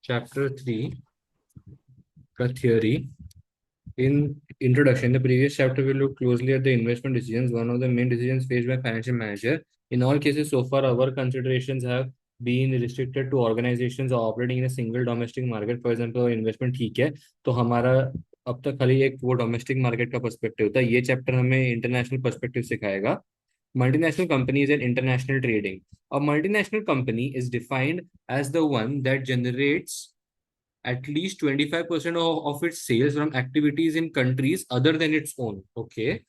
Chapter 3 का theory. In introduction, the previous chapter we looked closely at the investment decisions, one of the main decisions faced by financial manager. In all cases, so far, our considerations have been restricted to organizations operating in a single domestic market. For example, investment ठीक है, तो हमारा अब तक खाली एक वो domestic market का पर्सपेक्टिव था. ये चैप्टर हमें इंटरनेशनल पर्सपेक्टिव सिखाएगा. Multinational companies and international trading. A multinational company is defined as the one that generates at least 25% of its sales from activities in countries other than its own. Okay.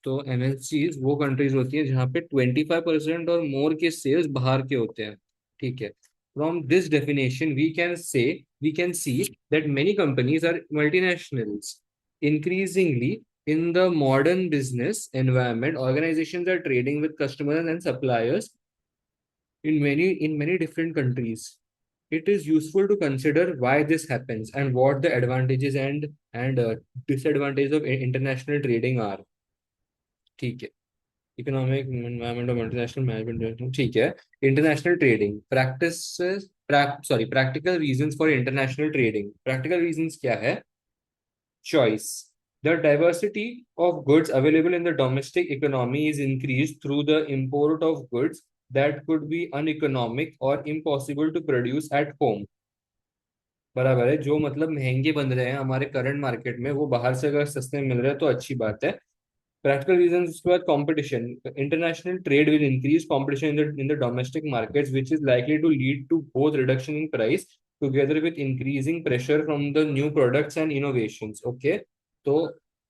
तो MNCs वो countries होती हैं जहाँ पे 25% और मोर के sales बाहर के होते हैं. ठीक है. From this definition we can see that many companies are multinationals. Increasingly in the modern business environment, organizations are trading with customers and suppliers in many different countries. It is useful to consider why this happens and what the advantages and disadvantages of international trading are. ठीक है. Economic environment of multinational management. ठीक है. International trading practices. Practical reasons for international trading. Practical reasons क्या है? Choice. The diversity of goods available in the domestic economy is increased through the import of goods that could be uneconomic or impossible to produce at home. बराबर है. जो मतलब महंगे बन रहे हैं हमारे करंट मार्केट में, वो बाहर से अगर सस्ते मिल रहे हैं तो अच्छी बात है. Practical reason. उसके बाद competition. International trade will increase competition in the domestic markets which is likely to lead to both reduction in price together with increasing pressure from the new products and innovations. Okay. तो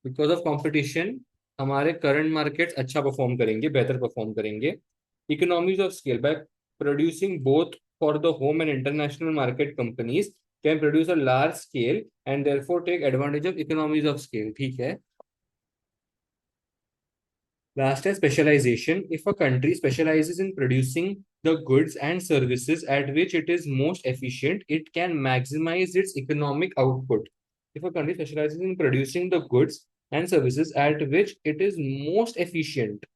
because of competition हमारे current markets अच्छा perform करेंगे, बेहतर perform करेंगे. Economies of scale. By producing both for the home and international market, companies can produce a large scale and therefore take advantage of economies of scale. ठीक है. Last is specialization. If a country specializes in producing the goods and services at which it is most efficient, it can maximize its economic output. If a country specializes in producing the goods and services at which it is most efficient,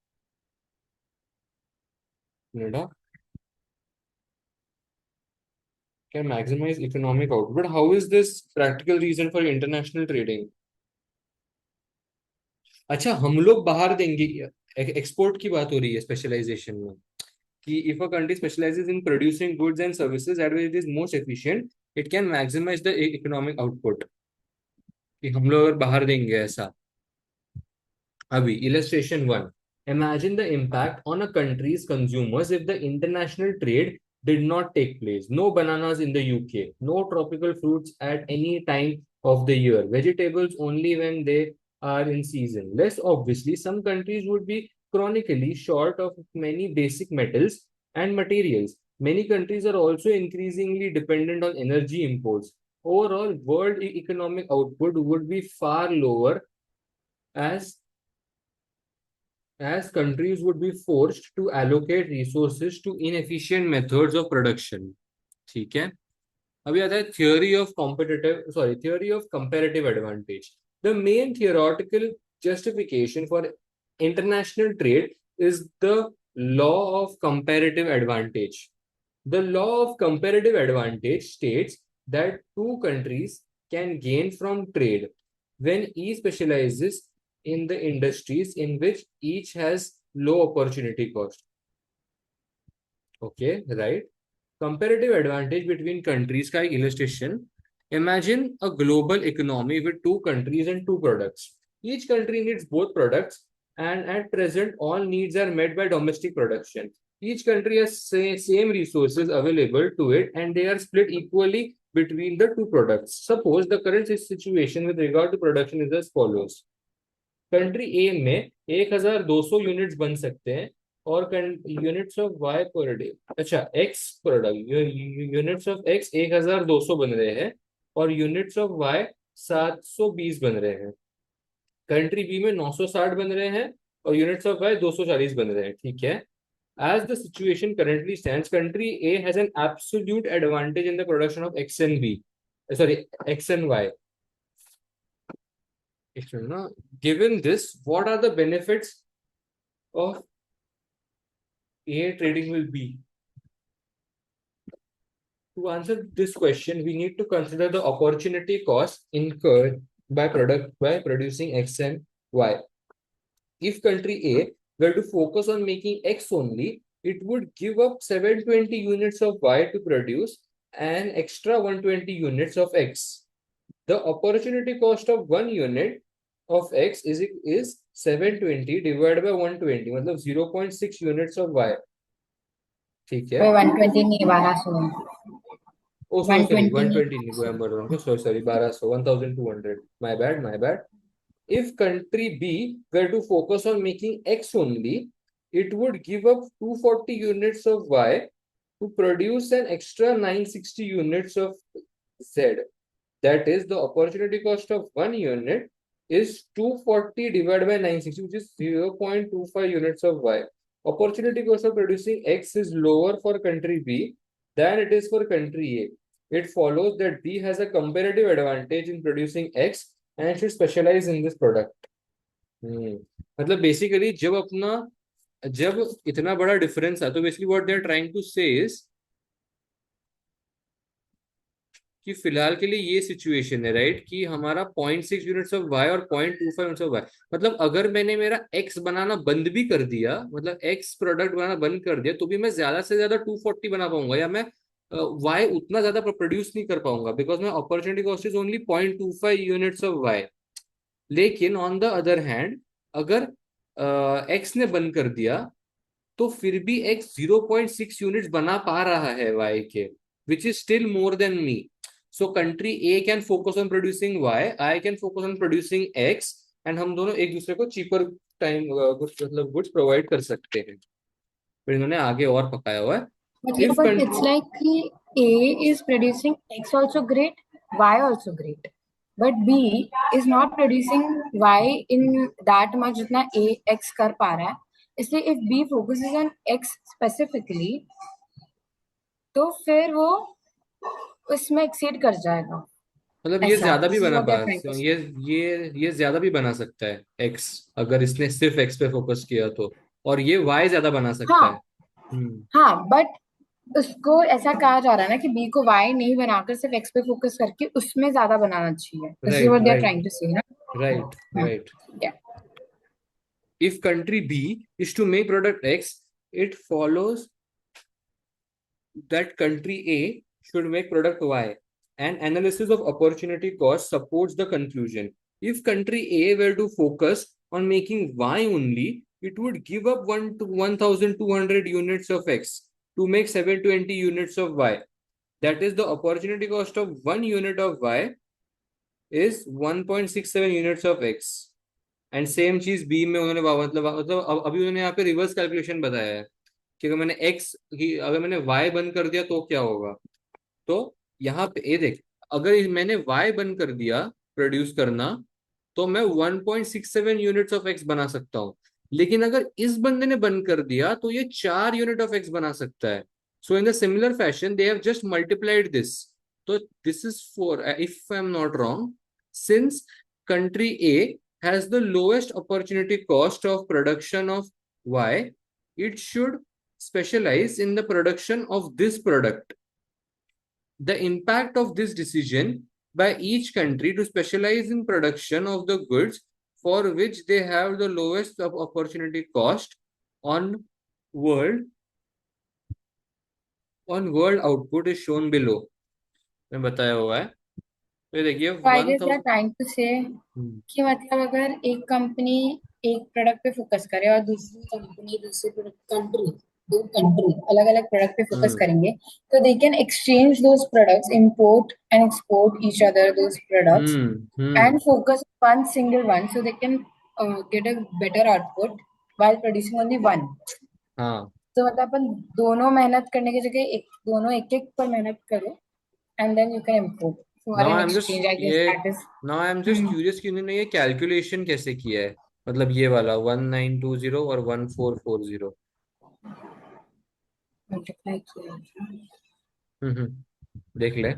can maximize economic output. But how is this practical reason for international trading? अच्छा, हम लोग बाहर देंगे. Export की बात हो रही है स्पेशलाइजेशन में कि if a country specializes in producing goods and services at which it is most efficient, it can maximize the economic output. कि हम लोग अगर बाहर देंगे ऐसा. अभी illustration 1. Imagine the impact on a country's consumers if the international trade did not take place. No bananas in the UK, no tropical fruits at any time of the year, vegetables only when they are in season. Less obviously, some countries would be chronically short of many basic metals and materials. Many countries are also increasingly dependent on energy imports. Overall, world economic output would be far lower as countries would be forced to allocate resources to inefficient methods of production. ठीक है. अभी आता है theory of comparative advantage. The main theoretical justification for international trade is the law of comparative advantage. The law of comparative advantage states that two countries can gain from trade when each specializes in the industries in which each has low opportunity cost. Okay, right? Comparative advantage between countries का illustration. Imagine a global economy with two countries and two products. Each country needs both products, and at present, all needs are met by domestic production. Each country has same resources available to it, and they are split equally between the two products. Suppose the current situation with regard to production is as follows. Country A में 1200 units बन सकते हैं और units of Y per day. अच्छा, X product units of X 1200 बन रहे हैं और यूनिट्स ऑफ वाई 720 बन रहे हैं. कंट्री बी में 960 बन रहे हैं और यूनिट्स ऑफ वाई 240 बन रहे हैं. ठीक है. As the situation currently stands, country A has an absolute advantage in the production of X and B. Sorry, X and Y. Given this, what are the benefits of A trading with B? To answer this question, we need to consider the opportunity cost incurred by producing X and Y. If country A were to focus on making X only, it would give up 720 units of Y to produce an extra 120 units of X. The opportunity cost of 1 unit of X is 720 divided by 120, मतलब 0.6 units of Y. ठीक है. 120 नहीं 1200 है. Oh, sorry, 120 120 नहीं, I'm wrong. Sorry, 1200, 1200. My bad. If country B were to focus on making X only, it would give up 240 units of Y to produce an extra 960 units of Z. That is, the opportunity cost of 1 unit is 240 divided by 960, which is 0.25 units of Y. Opportunity cost of producing X is lower for country B than it is for country A. It follows that B has a comparative advantage in producing X and should specialize in this product. मतलब basically जब इतना बड़ा difference है, तो basically what they are trying to say is कि फिलहाल के लिए ये सिचुएशन है, राइट, कि हमारा 0.6 यूनिट्स ऑफ वाई और 0.25 यूनिट्स ऑफ वाई, मतलब अगर मैंने मेरा एक्स बनाना बंद भी कर दिया, मतलब एक्स प्रोडक्ट बनाना बंद कर दिया, तो भी मैं ज्यादा से ज्यादा 240 बना पाऊंगा, या मैं वाई उतना ज्यादा प्रोड्यूस नहीं कर पाऊंगा, because my opportunity cost is only 0.25 units of Y. लेकिन ऑन द अदर हैंड, अगर एक्स ने बंद कर दिया, तो फिर भी एक्स 0.6 यूनिट्स बना पा रहा है वाई के, which is still more than me. So country A can focus on producing Y, I can focus on producing X, and हम दोनों एक दूसरे को चीपर टाइम मतलब गुड्स प्रोवाइड कर सकते हैं. फिर इन्होंने आगे और पकाया हुआ है. मतलब इफ but it's like कि A is producing X also great, Y also great, but B is not producing Y in that much जितना A X कर पा रहा है. इसलिए if B focuses on X specifically, तो फिर वो उसमें एक्सीड कर जाएगा. मतलब ये ऐसा, ज्यादा भी this is बना what पा they're trying to say. ये ज्यादा भी बना सकता है एक्स, अगर इसने सिर्फ एक्स पे फोकस किया तो, और ये वाई ज्यादा बना सकता है. हाँ हम्म. हाँ, बट उसको ऐसा कहा जा रहा है ना कि बी को वाई नहीं बनाकर सिर्फ एक्स पे फोकस करके उसमें ज्यादा बनाना चाहिए. This is right what they are right trying to say ना. Right right. या If country B is to make product X, it follows that country A should make product Y. An analysis of opportunity cost supports the conclusion. If country A were to focus on making Y only, it would give up 1,200 units of X to make 720 units of Y. That is, the opportunity cost of 1 unit of Y is 1.67 units of X. And same चीज B में उन्होंने मतलब अभी उन्होंने यहाँ पे reverse calculation बताया है कि अगर मैंने एक्स की, अगर मैंने वाई बंद कर दिया तो क्या होगा. तो यहाँ पे ये देख, अगर मैंने वाई बंद कर दिया प्रोड्यूस करना, तो मैं 1.67 यूनिट्स ऑफ एक्स बना सकता हूँ. लेकिन अगर इस बंदे ने बंद कर दिया, तो ये 4 यूनिट ऑफ एक्स बना सकता है. So in the similar fashion they have just multiplied this. तो this is for, if I am not wrong, since country A has the lowest opportunity cost of production of Y, it should specialize in the production of this product. The impact of this decision by each country to specialize in production of the goods for which they have the lowest of opportunity cost on world world output is shown below. मैं बताया हुआ है. तो देखिए I one guess they are thousand trying to say कि मतलब अगर एक कंपनी एक प्रोडक्ट पे फोकस करे और दूसरी कंपनी दूसरे प्रोडक्ट कंट्री दो कंट्री अलग अलग प्रोडक्ट पे फोकस करेंगे, तो they can exchange those products, import and export each other those products and focus on one single one so they can get a better output while producing only one. हाँ. तो मतलब अपन दोनों मेहनत करने की जगह एक दोनों एक एक पर मेहनत करो and then you can import for now an I am just exchange. I guess ये that is. Now I am just curious कि उन्होंने ये कैलकुलेशन कैसे किया है, मतलब ये वाला 1920 और 1440. Multiply किया. देख ले.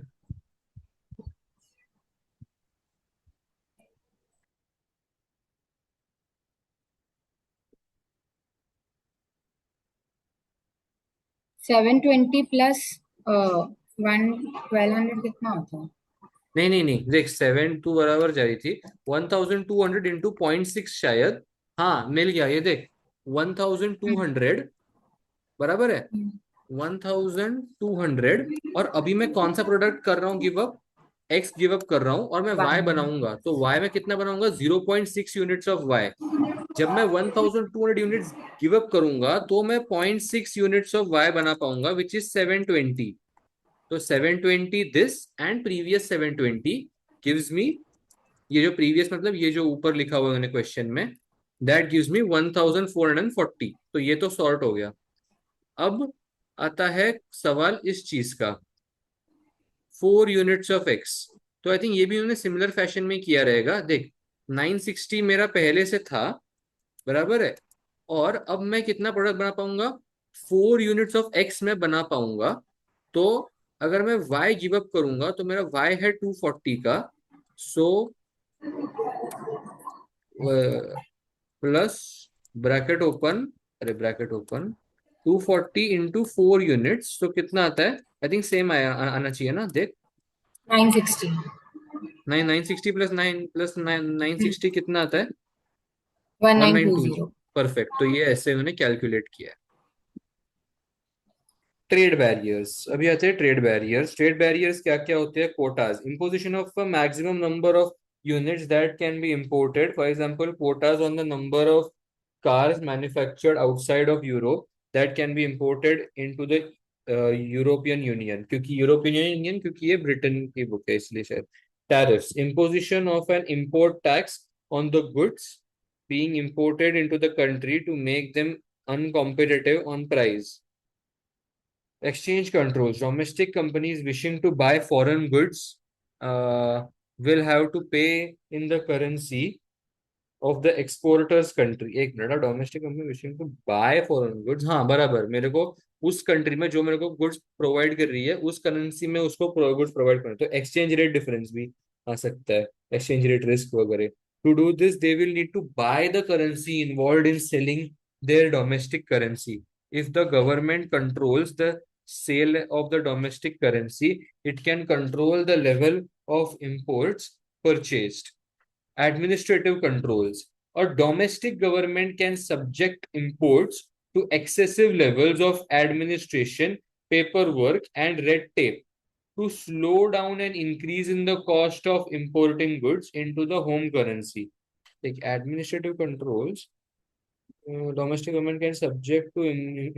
720 plus 1200 कितना होता है? नहीं नहीं नहीं, देख 7 2 बराबर जा रही थी, 1200 इंटू 0.6 शायद। हाँ मिल गया, ये देख 1200 बराबर है 1200। और अभी मैं कौन सा प्रोडक्ट कर रहा हूँ give up, x give up कर रहा हूँ, और मैं वाई वन। बनाऊंगा, तो वाई में कितना बनाऊंगा, 0.6 यूनिट्स ऑफ वाई। जब मैं 1200 यूनिट्स गिव अप करूंगा तो मैं 0.6 यूनिट्स ऑफ वाई बना पाऊंगा, विच इज 720। तो 720 this and previous 720 gives me, ये जो प्रीवियस मतलब ये जो ऊपर लिखा हुआ है क्वेश्चन में, दैट गिव्स मी 1440। तो ये तो सॉर्ट हो गया। अब आता है सवाल इस चीज का, 4 यूनिट्स ऑफ एक्स। तो आई थिंक ये भी उन्होंने सिमिलर फैशन में किया रहेगा। देख 960 मेरा पहले से था, बराबर है, और अब मैं कितना प्रोडक्ट बना पाऊंगा, 4 यूनिट्स ऑफ एक्स में बना पाऊंगा। तो अगर मैं y गिव अप करूंगा तो मेरा y है 240 का, सो प्लस ब्रैकेट ओपन, अरे ब्रैकेट ओपन, 240 इंटू 4 यूनिट्स, तो कितना आता है, आई थिंक सेम आया आना चाहिए ना, देख 960। 960 प्लस 960 कितना आता है, one one nine nine two two zero perfect. तो ये ऐसे उन्होंने कैलकुलेट किया है। ट्रेड बैरियर्स, अभी आते हैं ट्रेड बैरियर्स। ट्रेड बैरियर्स क्या क्या होते हैं, Kota's, imposition of a maximum number of units that can be imported, for example quotas on the number of cars manufactured outside of Europe that can be imported into the European union, क्योंकि European union क्योंकि ये Britain की book है इसलिए शायद। Tariffs, imposition of an import tax on the goods being imported into the country to make them uncompetitive on price. Exchange controls, domestic companies wishing to buy foreign goods will have to pay in the currency of the exporters country. एक मिनट, domestic company wishing to buy foreign goods, हाँ बराबर, मेरे को उस country में जो मेरे को गुड्स प्रोवाइड कर रही है उस करेंसी में उसको गुड्स प्रोवाइड करना, तो एक्सचेंज रेट डिफरेंस भी आ सकता है, एक्सचेंज रेट रिस्क वगैरह। To do this they will need to buy the currency involve in selling their domestic currency. If the government controls the sale of the domestic currency, it can control the level of imports purchased. Administrative controls. A domestic government can subject imports to excessive levels of administration, paperwork, and red tape to slow down an increase in the cost of importing goods into the home currency. Like administrative controls, domestic government can subject to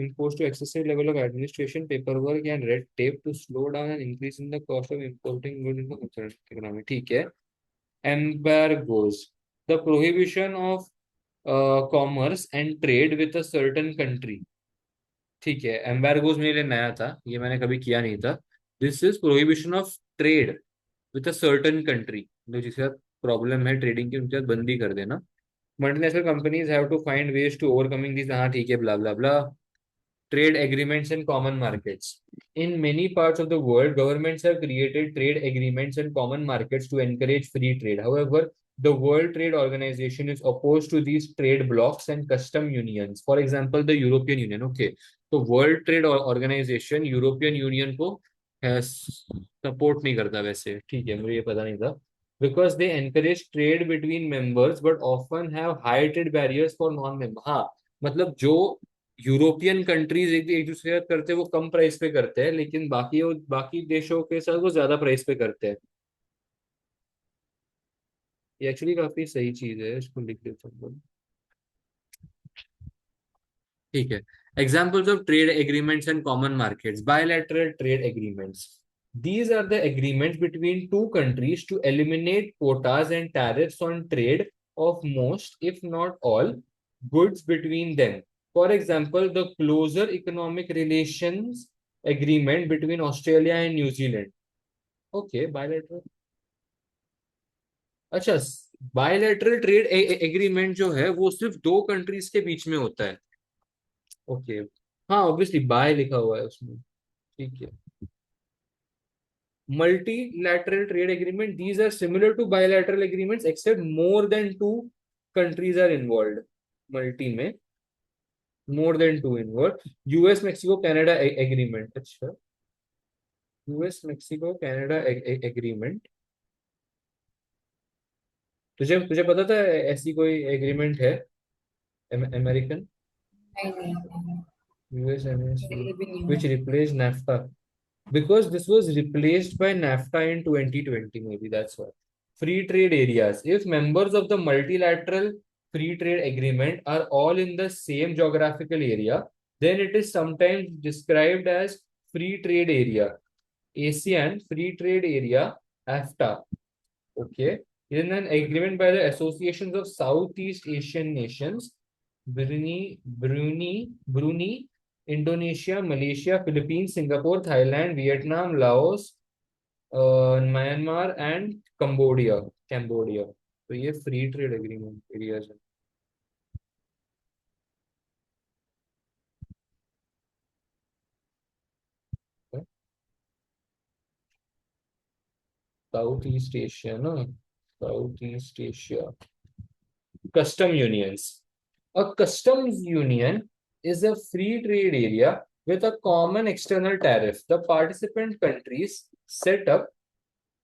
impose to excessive level of administration, paperwork, and red tape to slow down an increase in the cost of importing goods into the economy. ठीक है. Embargoes, the prohibition of commerce and trade with a certain country. ठीक है, एम्बार्गोज मेरे लिए नया था, ये मैंने कभी किया नहीं था। This is prohibition of trade with a certain country, जो जिसके साथ प्रॉब्लम है ट्रेडिंग की उनके साथ बंदी कर देना। Multinational companies have to find ways to overcoming this, हाँ ठीक है, blah blah blah. Trade agreements and common markets. In many parts of the world, governments have created trade agreements and common markets to encourage free trade. However, the World Trade Organization is opposed to these trade blocs and custom unions. For example, the European Union. Okay, तो World Trade Organization European Union को support नहीं करता वैसे, ठीक है, मुझे ये पता नहीं था। Because they encourage trade between members, but often have high trade barriers for non-members. हाँ, मतलब जो यूरोपियन कंट्रीज एक दूसरे के साथ करते हैं वो कम प्राइस पे करते हैं, लेकिन बाकी देशों के साथ वो ज्यादा प्राइस पे करते हैं। ये एक्चुअली काफी सही चीज है, इसको लिख देता हूँ। ठीक है, examples of trade agreements and common markets, bilateral trade agreements, these are the agreements between two countries to eliminate quotas and tariffs on trade of most, if not all, goods between them. For example, the closer economic relations agreement between Australia and New Zealand. Okay, bilateral. अच्छा, bilateral trade agreement जो है वो सिर्फ दो countries के बीच में होता है। ओके, हाँ ऑब्वियसली बाय लिखा हुआ है उसमें, ठीक है। Multilateral trade agreement, these are similar to bilateral agreements except more than two countries are involved. Multi में more than two involved. US Mexico Canada agreement, अच्छा यूएस मेक्सिको कनाडा एग्रीमेंट। तुझे तुझे पता था ऐसी कोई एग्रीमेंट है अमेरिकन नहीं नहीं नहीं, यूएस एमएससी ये भी नहीं which है। replaced NAFTA because this was replaced by NAFTA in 2020, maybe that's why. Free trade areas. If members of the multilateral free trade agreement are all in the same geographical area, then it is sometimes described as free trade area. ASEAN Free Trade Area, AFTA. Okay. In an agreement by the Associations of Southeast Asian Nations, Brunei, Indonesia, Malaysia, Philippines, Singapore, Thailand, Vietnam, Laos, Myanmar, and Cambodia. तो ये free trade agreement areas है। South east Asia ना, south east Asia custom unions. A customs union is a free trade area with a common external tariff. The participant countries set up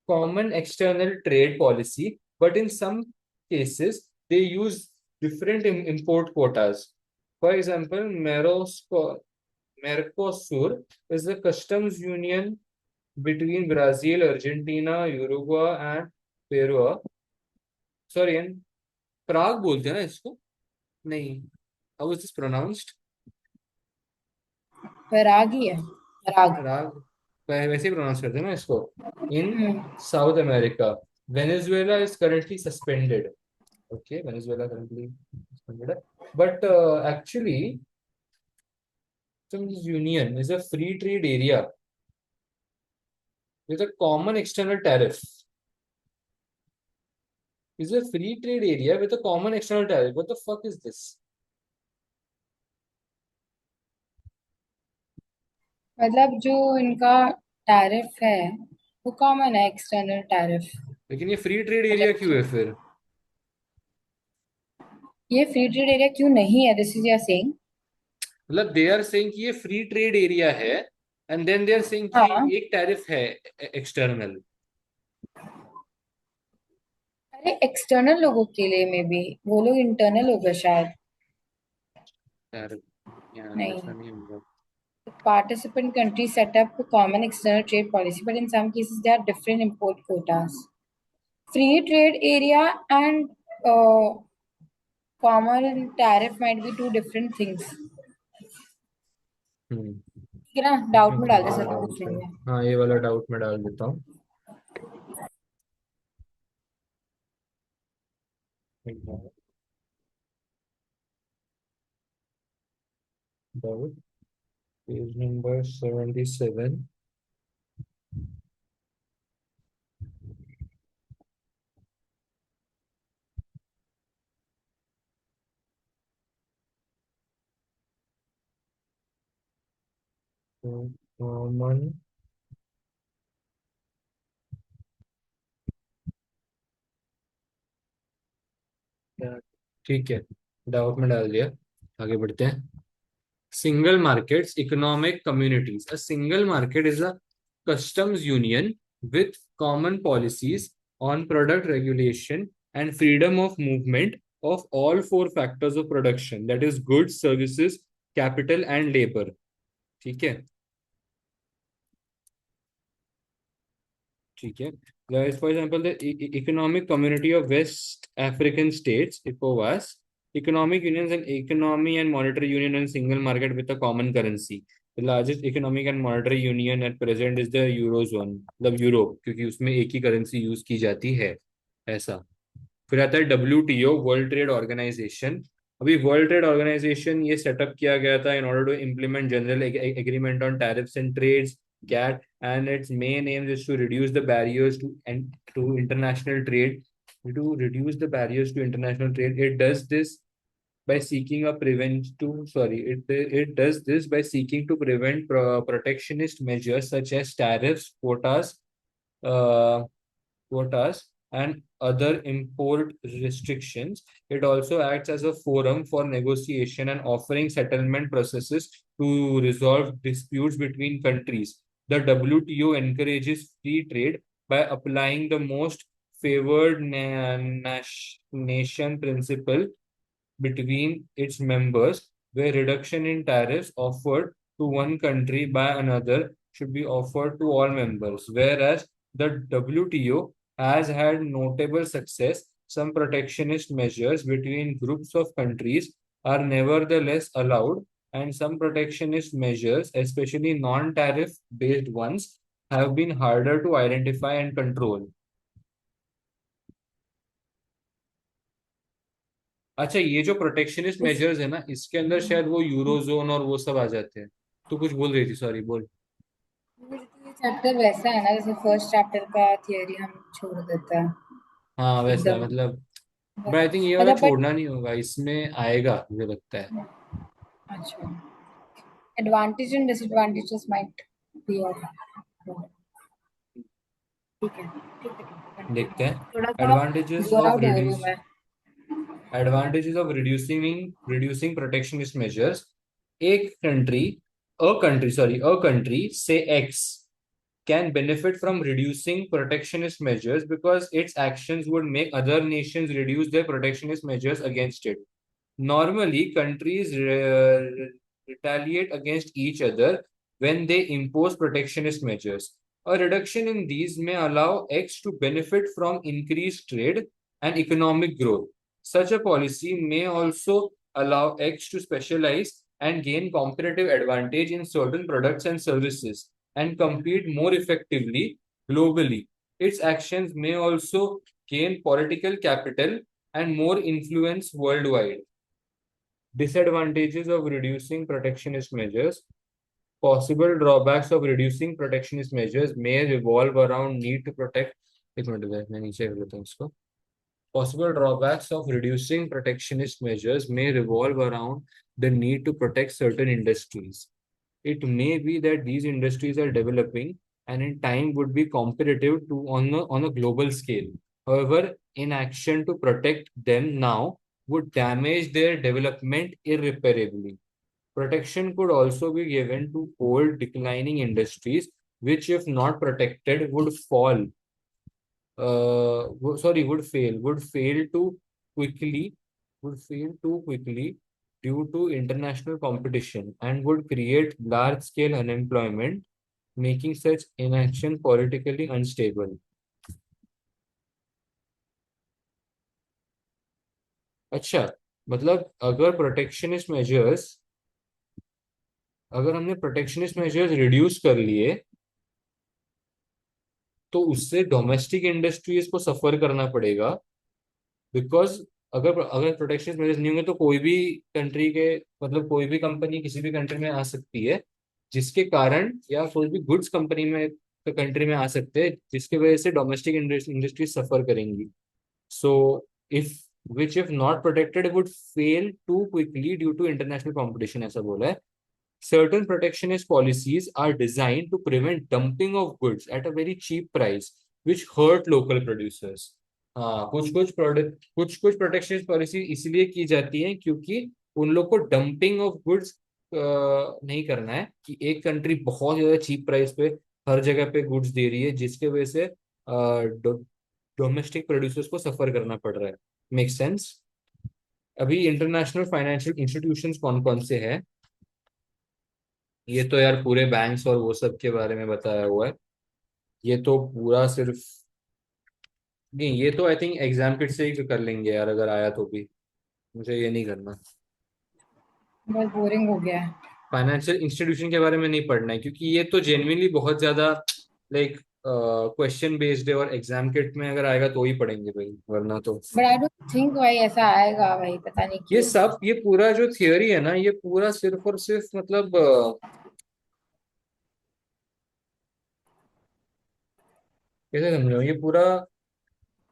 common external trade policy, but in some cases they use different import quotas. For example, Mercosur is a customs union between Brazil, Argentina, Uruguay, and Peru. Sorry, and Prague बोलते हैं ना इसको? नहीं. How is this pronounced? वैराग ही है, वैराग। राग वैसे ही pronounce करते हैं ना इसको. In hmm. South America, Venezuela is currently suspended. Okay, Venezuela currently suspended. But actually, some union is a free trade area with a common external tariff. Is a free trade area with a common external tariff. What the fuck is this? मतलब जो इनका tariff है वो common है, external tariff. लेकिन ये free trade area मतलब क्यों है फिर? ये फ्री ट्रेड एरिया क्यों नहीं है, दिस इज योर सेइंग? मतलब दे आर सेइंग कि ये फ्री ट्रेड एरिया है and then they are saying कि हाँ। एक टैरिफ है एक्सटर्नल. अरे एक्सटर्नल लोगों के लिए में भी, वो लोग इंटरनल होगा शायद। टैरिफ यार नहीं। ऐसा नहीं होगा. Participant countries set up a common external trade policy, but in some cases there are different import quotas. Free trade area and common tariff might be two different things. ठीक है ना, डाउट इसमें में तो डाल दे, बड़ा सर को पूछ डाउट है. लेंगे। हाँ ये वाला डाउट मैं डाल देता हूँ. Doubt page number 77. कॉमन ठीक है, डाउट में डाल दिया. आगे बढ़ते हैं. Single markets, economic communities. A single market is a customs union with common policies on product regulation and freedom of movement of all four factors of production, that is goods, services, capital and labor. ठीक है. ठीक है. For example, the Economic Community of West African States, ECOWAS, economic unions and economy and monetary union and single market with a common currency. The largest economic and monetary union at present is the Eurozone, मतलब Europe, क्योंकि उसमें एक ही currency use की जाती है. ऐसा. फिर आता है WTO, वर्ल्ड ट्रेड ऑर्गेनाइजेशन. अभी वर्ल्ड ट्रेड ऑर्गेनाइजेशन ये सेटअप किया गया था in order to implement general agreement on tariffs and trades, GATT, and its main aim is to reduce the barriers to international trade. To reduce the barriers to international trade, it does this by seeking a prevent to sorry it does this by seeking to prevent protectionist measures such as tariffs, uh, quotas, and other import restrictions. It also acts as a forum for negotiation and offering settlement processes to resolve disputes between countries. The WTO encourages free trade by applying the most favored nation principle between its members, where reduction in tariffs offered to one country by another should be offered to all members. Whereas the WTO has had notable success, some protectionist measures between groups of countries are nevertheless allowed, and some protectionist measures, especially non tariff based ones, have been harder to identify and control. अच्छा, ये जो protectionist इस measures है ना, इसके अंदर शायद वो यूरोजोन और वो सब आ जाते हैं। तो कुछ बोल रही थी, सॉरी बोल। मुझे तो ये चैप्टर वैसा है ना, जैसे फर्स्ट चैप्टर का थियरी हम छोड़ देते हैं हाँ वैसा एकदम। मतलब, बट आई थिंक ये वाला मतलब बट छोड़ना नहीं होगा, इसमें आएगा मुझे लगता है। अच्छा, advantage and disadvantages might be of, ठीक है ठीक है ठीक है, देखते कंटिन्यू। हैं। थोड़ा सा एडवांटेजेस जोन ऑफ आउट हो रही हूँ रिड्यूस मैं। Advantages of reducing protectionist measures. एक country a country say X can benefit from reducing protectionist measures because its actions would make other nations reduce their protectionist measures against it. Normally, countries retaliate against each other when they impose protectionist measures. A reduction in these may allow X to benefit from increased trade and economic growth. Such a policy may also allow X to specialize and gain competitive advantage in certain products and services and compete more effectively globally. Its actions may also gain political capital and more influence worldwide. Disadvantages of reducing protectionist measures. Possible drawbacks of reducing protectionist measures may revolve around need to protect. एक minute रुको, मैं नीचे कर लेता हूँ इसको। Possible drawbacks of reducing protectionist measures may revolve around the need to protect certain industries. It may be that these industries are developing and in time would be competitive to on a global scale. However, inaction to protect them now would damage their development irreparably. Protection could also be given to old declining industries, which, if not protected, would fail too quickly, would fail too quickly due to international competition and would create large scale unemployment, making such inaction politically unstable. अच्छा, मतलब अगर हमने protectionist measures reduce कर लिए तो उससे domestic industries को सफर करना पड़ेगा, बिकॉज अगर अगर प्रोटेक्शन मेजर्स नहीं होंगे तो कोई भी कंट्री के, मतलब कोई भी कंपनी किसी भी कंट्री में आ सकती है, जिसके कारण, या कोई भी गुड्स कंपनी में कंट्री में आ सकते हैं जिसकी वजह से डोमेस्टिक इंडस्ट्री सफर करेंगी। So if which if not protected would fail to quickly due to international competition, ऐसा बोला है। Certain protectionist policies are designed to prevent dumping of goods at a very cheap price, which hurt local producers. हाँ, कुछ कुछ protectionist policy इसलिए की जाती है क्योंकि उन लोग को डंपिंग ऑफ गुड्स नहीं करना है, कि एक कंट्री बहुत ज्यादा चीप प्राइस पे हर जगह पे गुड्स दे रही है जिसके वजह से डोमेस्टिक प्रोड्यूसर्स को सफर करना पड़ रहा है। Make sense. अभी इंटरनेशनल फाइनेंशियल इंस्टीट्यूशंस कौन कौन से हैं, ये तो यार पूरे बैंक्स और वो सब के बारे में बताया हुआ है। ये तो पूरा सिर्फ, नहीं ये तो आई थिंक एग्जाम किट से ही कर लेंगे यार, अगर आया तो भी। मुझे ये नहीं करना। बहुत बोरिंग हो गया है। फाइनेंशियल इंस्टीट्यूशन के बारे में नहीं पढ़ना है क्योंकि ये तो जेन्युइनली बहुत ज्यादा लाइक क्वेश्चन बेस्ड है, और एग्जाम किट में अगर आएगा तो ही पढ़ेंगे भाई, वरना तो। बट आई डोंट थिंक भाई ऐसा आएगा भाई, पता नहीं ये क्यों। सब, ये पूरा जो थियोरी है ना, ये पूरा सिर्फ और सिर्फ मतलब कैसे समझो, ये पूरा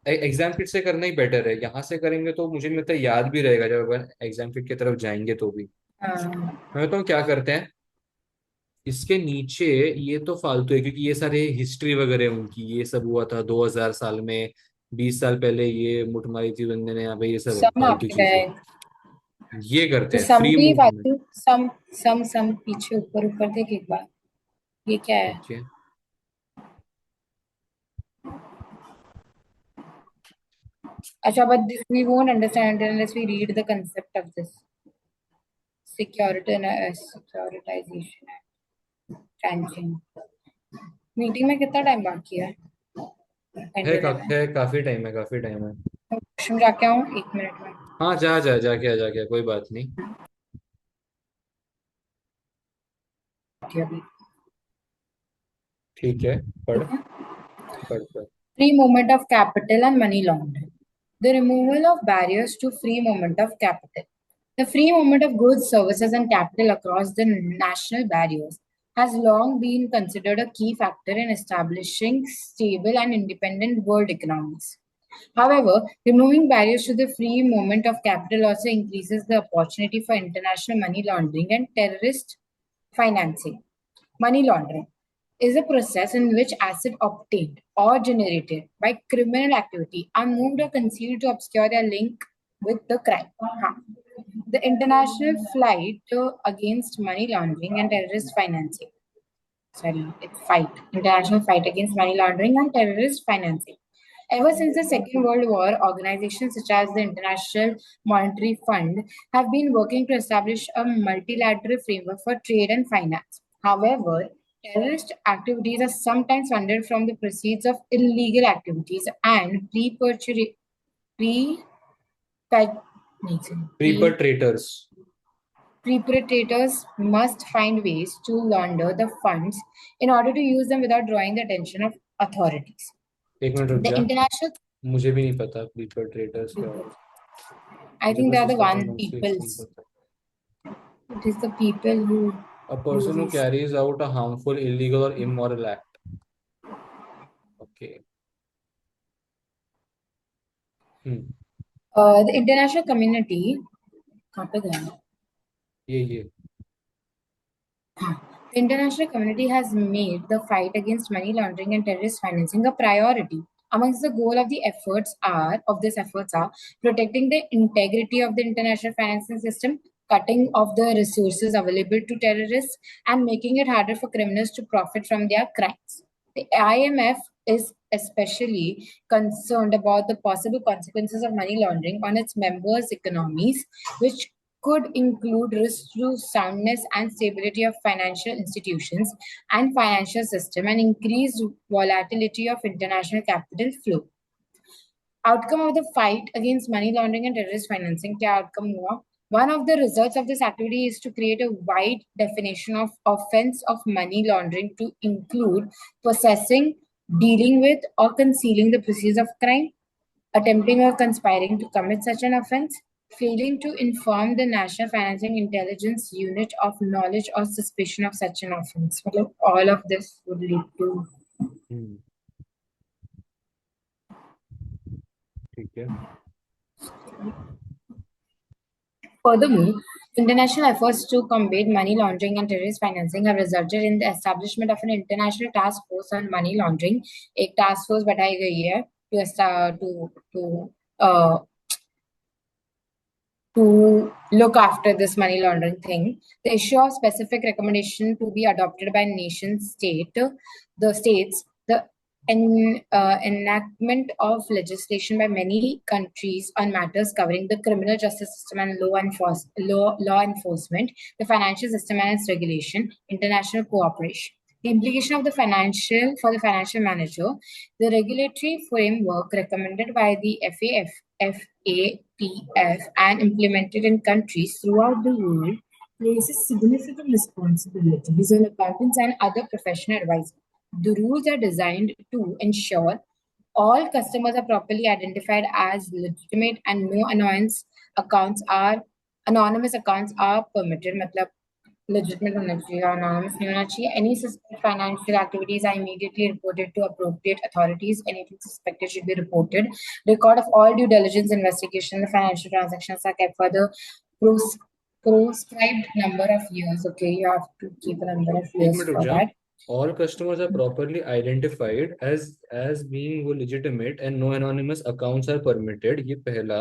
एग्जाम किट से करना ही बेटर है। यहाँ से करेंगे तो मुझे नहीं लगता याद भी रहेगा जब अपन एग्जाम किट की तरफ जाएंगे तो भी। हाँ, मैं बताऊँ क्या करते हैं, इसके नीचे ये तो फालतू है क्योंकि ये सारे हिस्ट्री वगैरह है उनकी, ये सब हुआ था 2000 साल में, 20 साल पहले ये मुठ मारी थी बंदे ने, यहाँ पे ये सब है सम फालतू आपका चीजें। है। ये करते तो हैं सम फ्री भी मूवमेंट। फालतू, सम सम सम पीछे ऊपर ऊपर देख एक बार। ये क्या है? ओके। अच्छा, but this we won't understand unless we read the concept of this securitization tranching. Meeting में कितना टाइम बाकी है? 10 to 11। काफी टाइम है, काफी टाइम है। वॉशरूम जाके आऊँ 1 मिनट में। हाँ, जाके आ, जाके आ, कोई बात नहीं। अभी ठीक है। पढ़ ठीक है। पढ़ पढ़। Free movement of capital and money laundering. The removal of barriers to free movement of capital. The free movement of goods, services, and capital across the national barriers has long been considered a key factor in establishing stable and independent world economies. However, removing barriers to the free movement of capital also increases the opportunity for international money laundering and terrorist financing. Money laundering is a process in which assets obtained or generated by criminal activity are moved or concealed to obscure their link with the crime. The international fight against money laundering and terrorist financing. Sorry, it's fight. International fight against money laundering and terrorist financing. Ever since the Second World War, organizations such as the International Monetary Fund have been working to establish a multilateral framework for trade and finance. However, terrorist activities are sometimes funded from the proceeds of illegal activities and pre Perpetrators। perpetrators must find ways to launder the funds in order to use them without drawing the attention of authorities. एक minute रुक The जा। international मुझे भी नहीं पता perpetrators क्या people, होता है। I मुझे think they बस are the इसका one प्रोनाउंसिएशन peoples. पता It is the people who है। A use person who these. carries out a harmful, illegal or immoral act। Okay. Hmm. The international community, कहाँ पे गया मैं? ये The international community has made the fight against money laundering and terrorist financing a priority. Amongst the goal of the efforts are protecting the integrity of the international financing system, cutting off the resources available to terrorists, and making it harder for criminals to profit from their crimes. The IMF is especially concerned about the possible consequences of money laundering on its members' economies, which could include risks to soundness and stability of financial institutions and financial system and increased volatility of international capital flow. Outcome of the fight against money laundering and terrorist financing, क्या outcome हुआ? One of the results of this activity is to create a wide definition of offense of money laundering to include possessing, dealing with, or concealing the proceeds of crime, attempting or conspiring to commit such an offense, failing to inform the National Financing Intelligence Unit of knowledge or suspicion of such an offense. मतलब all of this would lead to. हम्म। ठीक है। Furthermore, international efforts to combat money laundering and terrorist financing have resulted in the establishment of an international task force on money laundering. एक task force बैठाई गई है uh, to look after this money laundering thing. The issue of specific recommendation to be adopted by the states, the enactment of legislation by many countries on matters covering the criminal justice system and law enforcement, the financial system and its regulation, international cooperation. The implication of the financial manager, the regulatory framework recommended by the FATF and implemented in countries throughout the world places significant responsibilities on accountants and other professional advisors. The rules are designed to ensure all customers are properly identified as legitimate and no anonymous accounts are permitted. मतलब legitimate होना चाहिए, anonymous नहीं होना चाहिए. Any suspect financial activities are immediately reported to appropriate authorities. Anything suspected should be reported. Record of all due diligence investigation, the financial transactions are kept for the pros- prescribed number of years. Okay, you have to keep a number of एक years minute रुक for जा। that. All customers are properly identified as being वो legitimate and no anonymous accounts are permitted। ये पहला।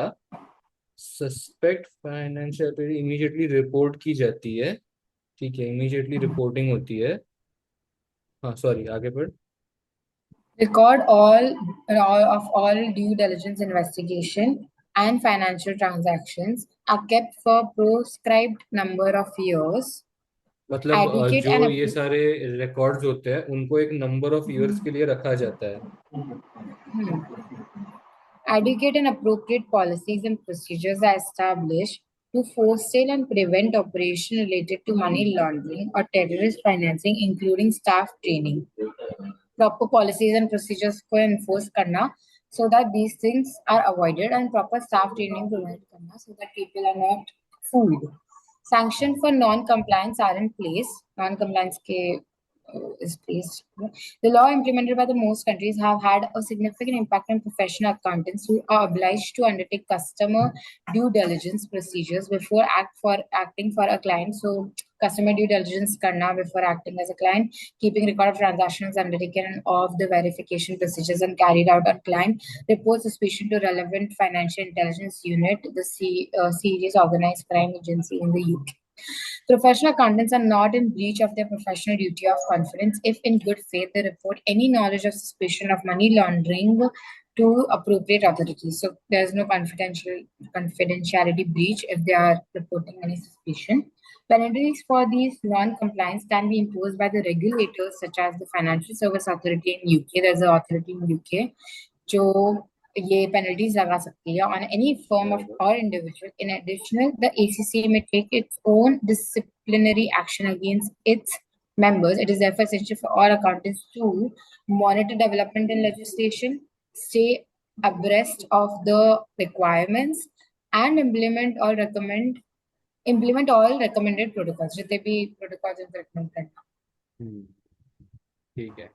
Suspect financial immediately report की जाती है। ठीक है, इमीडिएटली रिपोर्टिंग होती है। हाँ सॉरी, आगे बढ़। Record all due diligence investigation and financial transactions are kept for prescribed number of years. मतलब Adequate जो and ये सारे रिकॉर्ड्स होते हैं उनको एक नंबर ऑफ ईयर्स के लिए रखा जाता है। Adequate and appropriate policies and procedures are established to forestal and prevent operation related to money laundering or terrorist financing, including staff training. Proper policies and procedures को enforce करना so that these things are avoided, and proper staff training provide करना so that people are not fooled. Sanction for non-compliance are in place. Non-compliance के is placed. The law implemented by the most countries have had a significant impact on professional accountants who are obliged to undertake customer due diligence procedures before acting for a client. So customer due diligence karna before acting as a client, keeping record of transactions undertaken of the verification procedures and carried out on client, report suspicion to relevant financial intelligence unit, the serious organized crime agency in the UK. Professional accountants are not in breach of their professional duty of confidence if, in good faith, they report any knowledge of suspicion of money laundering to appropriate authorities. So there's no confidentiality breach if they are reporting any suspicion. Penalties for these non-compliance can be imposed by the regulators, such as the Financial Service Authority in UK. There's an authority in UK जो ये penalties लगा सकती है on any firm of or individual. In addition, the ACCA may take its own disciplinary action against its members. It is therefore essential for all accountants to monitor development in legislation, stay abreast of the requirements, and implement all recommended protocols. जितने भी protocols हैं recommend करना. ठीक है।